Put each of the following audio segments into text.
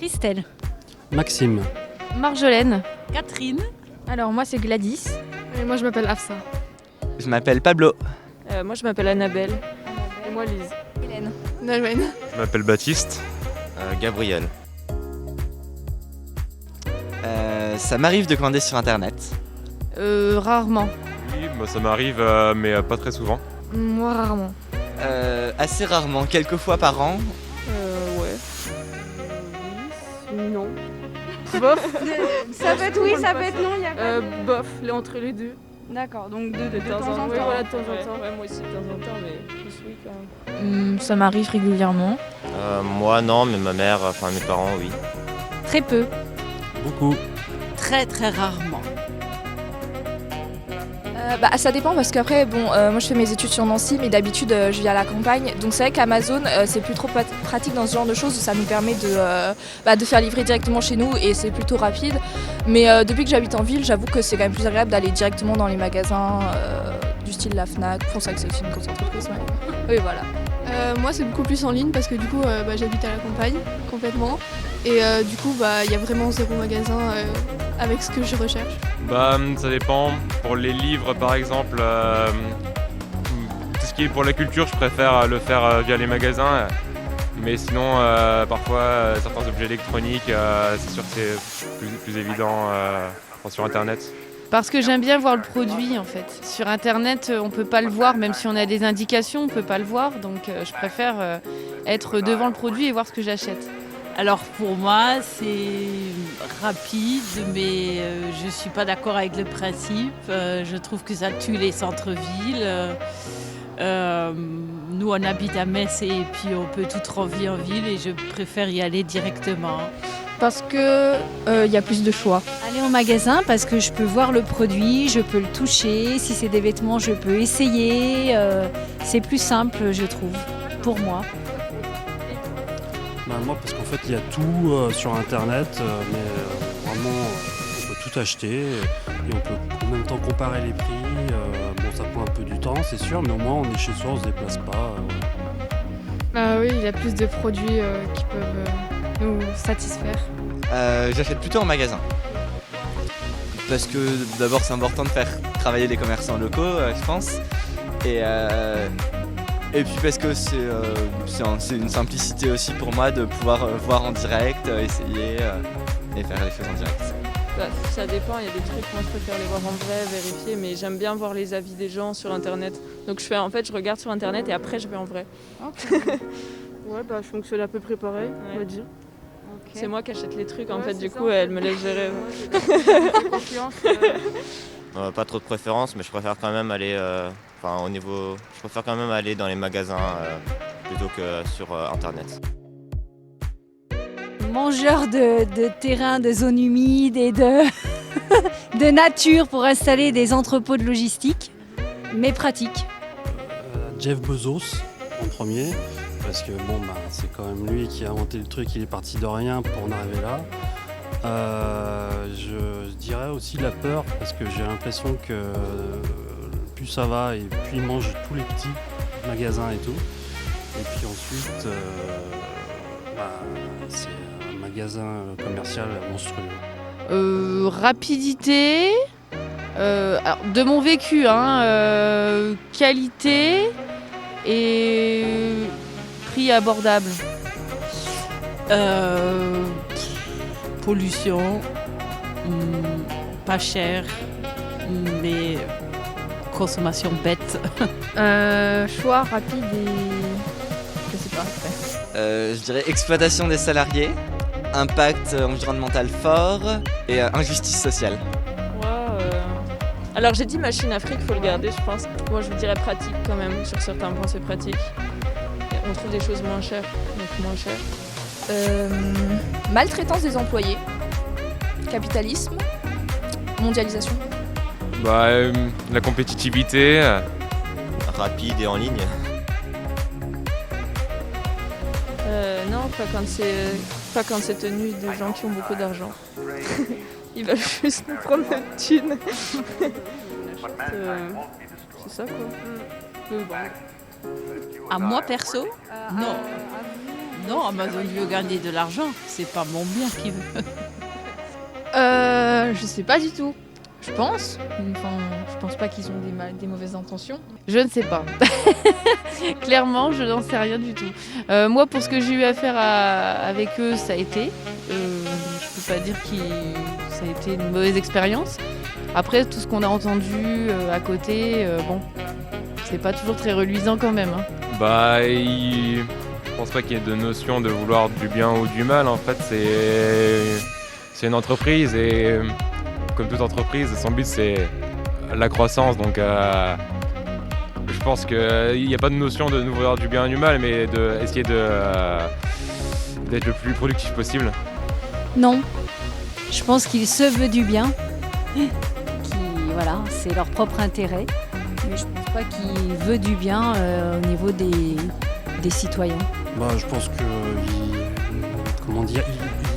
Christelle. Maxime. Marjolaine. Catherine. Alors moi c'est Gladys. Et moi je m'appelle Afsa. Je m'appelle Pablo. Moi je m'appelle Annabelle. Et moi Lise. Hélène. Nalwen. Je m'appelle Baptiste. Gabriel. Ça m'arrive de commander sur internet. Rarement. Oui, moi ça m'arrive, mais pas très souvent. Moi rarement. Assez rarement, quelques fois par an. Ouais. Oui, non. Bof. Ça peut être oui, ça peut être non, il y a pas Bof, entre les deux. D'accord, donc de temps en temps. Oui, voilà, de temps en temps. Ouais, moi aussi de temps en temps, mais plus oui quand même. Ça m'arrive régulièrement. Moi non, mais ma mère, enfin mes parents oui. Très peu. Beaucoup. Très très rarement. Ça dépend parce qu'après, moi je fais mes études sur Nancy, mais d'habitude je vis à la campagne. Donc c'est vrai qu'Amazon, c'est plus trop pratique dans ce genre de choses. Ça nous permet de faire livrer directement chez nous et c'est plutôt rapide. Mais depuis que j'habite en ville, j'avoue que c'est quand même plus agréable d'aller directement dans les magasins du style la Fnac. Bon, c'est vrai que c'est aussi une grosse entreprise, mais oui, voilà. Moi c'est beaucoup plus en ligne parce que du coup j'habite à la campagne complètement. Et du coup il y a vraiment zéro magasin avec ce que je recherche. Ça dépend. Pour les livres par exemple, tout ce qui est pour la culture, je préfère le faire via les magasins. Mais sinon, parfois, certains objets électroniques, c'est sûr que c'est plus évident sur internet. Parce que j'aime bien voir le produit en fait. Sur internet, on peut pas le voir, même si on a des indications, on peut pas le voir. Donc je préfère être devant le produit et voir ce que j'achète. Alors pour moi, c'est rapide, mais je ne suis pas d'accord avec le principe. Je trouve que ça tue les centres-villes. Nous, on habite à Metz et puis on peut tout renvoyer en ville et je préfère y aller directement. Parce que y a plus de choix. Aller au magasin parce que je peux voir le produit, je peux le toucher. Si c'est des vêtements, je peux essayer. C'est plus simple, je trouve, pour moi. Moi, parce qu'en fait, il y a tout sur internet, mais vraiment, on peut tout acheter et on peut en même temps comparer les prix. Ça prend un peu du temps, c'est sûr, mais au moins on est chez soi, on se déplace pas. Oui, il y a plus de produits qui peuvent nous satisfaire. J'achète plutôt en magasin. Parce que d'abord c'est important de faire travailler les commerçants locaux, je pense. Et puis parce que c'est une simplicité aussi pour moi de pouvoir voir en direct, essayer et faire les choses en direct. Ça dépend, il y a des trucs, moi je préfère les voir en vrai, vérifier, mais j'aime bien voir les avis des gens sur internet. Donc je regarde sur internet et après je vais en vrai. Okay. Ouais, je fonctionne à peu près pareil, on va dire. Okay. C'est moi qui achète les trucs en fait, du coup elle me laisse gérer. Pas trop de préférence, mais je préfère quand même aller je préfère quand même aller dans les magasins plutôt que sur internet. Mangeur de terrain, de zones humides et de nature pour installer des entrepôts de logistique, mais pratique. Jeff Bezos en premier, parce que c'est quand même lui qui a inventé le truc, il est parti de rien pour en arriver là. Je dirais aussi la peur, parce que j'ai l'impression que plus ça va et plus il mange tous les petits magasins et tout. Et puis ensuite, c'est un magasin commercial monstrueux. Rapidité, alors, de mon vécu, qualité et prix abordable. Pollution, pas cher, mais consommation bête. Choix rapide et je sais pas après. Je dirais exploitation des salariés, impact environnemental fort et injustice sociale. Alors j'ai dit machine à fric, faut le garder je pense. Moi je vous dirais pratique quand même, sur certains points c'est pratique. On trouve des choses moins chères, donc moins chères. Maltraitance des employés, capitalisme, mondialisation. La compétitivité. Rapide et en ligne. Non, pas quand c'est tenu de gens qui ont beaucoup d'argent. Ils veulent juste nous prendre notre thune. C'est ça quoi. À moi perso, non. Non, Non, Amazon veut gagner de l'argent, c'est pas mon bien qu'il veut. Je sais pas du tout. Je pense. Enfin, je pense pas qu'ils ont des mauvaises intentions. Je ne sais pas. Clairement, je n'en sais rien du tout. Moi, pour ce que j'ai eu à faire avec eux, ça a été. Je peux pas dire que ça a été une mauvaise expérience. Après, tout ce qu'on a entendu à côté, bon, c'est pas toujours très reluisant quand même. Hein. Bah, je pense pas qu'il y ait de notion de vouloir du bien ou du mal. En fait, c'est une entreprise et comme toute entreprise, son but c'est la croissance. Donc, je pense qu'il n'y a pas de notion de nous vouloir du bien et du mal, mais d'essayer d'être le plus productif possible. Non, je pense qu'ils se veulent du bien. Voilà, c'est leur propre intérêt. Mais je ne pense pas qu'ils veulent du bien au niveau des citoyens. Bah, je pense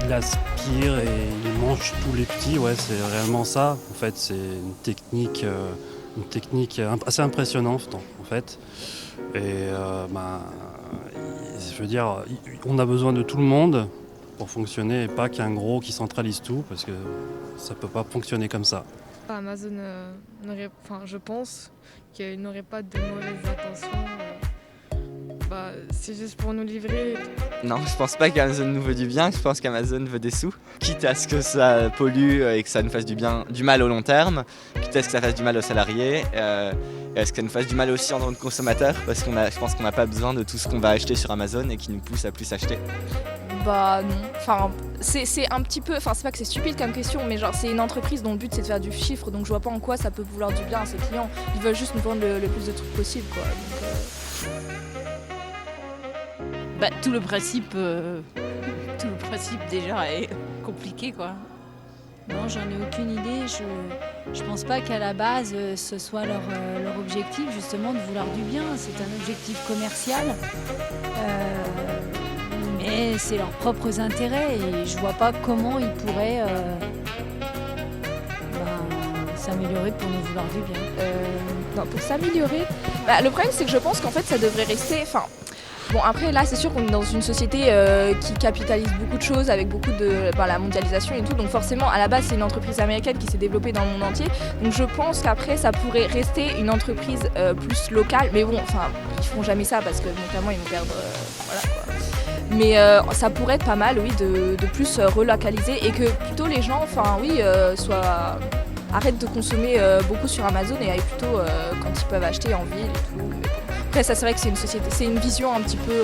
il aspire et il mange tous les petits. Ouais, c'est réellement ça. En fait, c'est une technique assez impressionnante en fait. Et je veux dire, on a besoin de tout le monde pour fonctionner et pas qu'un gros qui centralise tout parce que ça peut pas fonctionner comme ça. Amazon je pense qu'il n'aurait pas de mauvaises intentions. C'est juste pour nous livrer. Non, je pense pas qu'Amazon nous veut du bien, je pense qu'Amazon veut des sous. Quitte à ce que ça pollue et que ça nous fasse du mal au long terme, quitte à ce que ça fasse du mal aux salariés, et à ce que ça nous fasse du mal aussi en tant que consommateur, parce que je pense qu'on n'a pas besoin de tout ce qu'on va acheter sur Amazon et qui nous pousse à plus acheter. Bah non, enfin c'est un petit peu, enfin c'est pas que c'est stupide comme question, mais genre c'est une entreprise dont le but c'est de faire du chiffre, donc je vois pas en quoi ça peut vouloir du bien à ses clients. Ils veulent juste nous vendre le plus de trucs possible quoi. Bah, tout le principe déjà est compliqué quoi. Non, j'en ai aucune idée. Je pense pas qu'à la base ce soit leur objectif justement de vouloir du bien. C'est un objectif commercial. Mais c'est leurs propres intérêts et je vois pas comment ils pourraient s'améliorer pour nous vouloir du bien. Non, pour s'améliorer, le problème c'est que je pense qu'en fait ça devrait rester. Bon après là c'est sûr qu'on est dans une société qui capitalise beaucoup de choses avec beaucoup de la mondialisation et tout, donc forcément à la base c'est une entreprise américaine qui s'est développée dans le monde entier, donc je pense qu'après ça pourrait rester une entreprise plus locale, mais bon enfin ils feront jamais ça parce que notamment ils vont perdre voilà quoi. Mais ça pourrait être pas mal oui de plus relocaliser et que plutôt les gens arrêtent de consommer beaucoup sur Amazon et aillent plutôt quand ils peuvent acheter en ville et tout. Après ça c'est vrai que c'est une vision un petit peu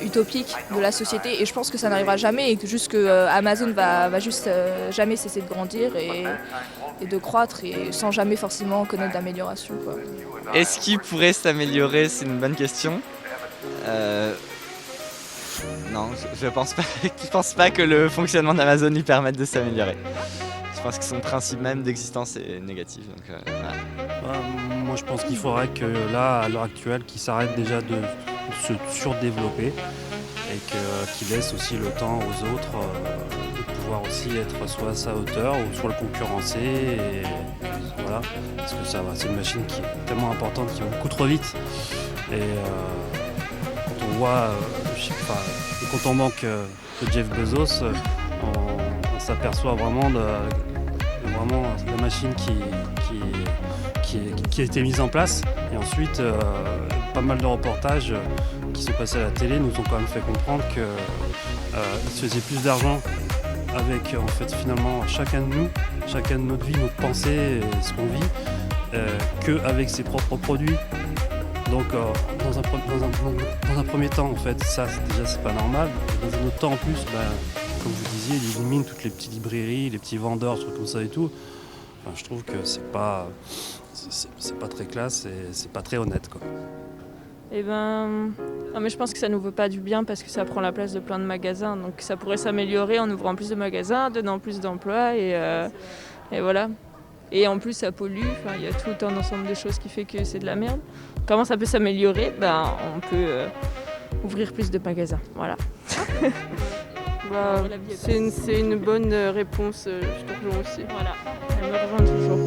utopique de la société et je pense que ça n'arrivera jamais et que juste que Amazon va juste jamais cesser de grandir et de croître et sans jamais forcément connaître d'amélioration quoi. Est-ce qu'il pourrait s'améliorer? C'est une bonne question. Non, je pense pas que le fonctionnement d'Amazon lui permette de s'améliorer. Je pense que son principe même d'existence est négatif. Donc, voilà. Moi je pense qu'il faudrait que là, à l'heure actuelle, qu'ils s'arrêtent déjà de se surdévelopper et qu'ils laissent aussi le temps aux autres de pouvoir aussi être soit à sa hauteur ou soit le concurrencer. Et voilà, parce que c'est une machine qui est tellement importante, qui va beaucoup trop vite. Et quand on voit, quand on manque de Jeff Bezos, on s'aperçoit vraiment de la machine qui a été mise en place. Et ensuite, pas mal de reportages qui sont passés à la télé nous ont quand même fait comprendre qu'il se faisait plus d'argent avec en fait finalement chacun de notre vie, notre pensée, ce qu'on vit, qu'avec ses propres produits. Donc dans un premier temps, en fait, ça déjà c'est pas normal. Dans un autre temps en plus, comme vous disiez, il élimine toutes les petites librairies, les petits vendeurs, trucs comme ça et tout. Enfin, je trouve que c'est pas très classe et c'est pas très honnête quoi. Non, mais je pense que ça nous veut pas du bien parce que ça prend la place de plein de magasins. Donc ça pourrait s'améliorer en ouvrant plus de magasins, donnant plus d'emplois et voilà. Et en plus ça pollue, il y a tout un ensemble de choses qui fait que c'est de la merde. Comment ça peut s'améliorer? On peut ouvrir plus de magasins, voilà. C'est une bonne réponse, je te rejoins aussi. Voilà, elle me rejoint toujours.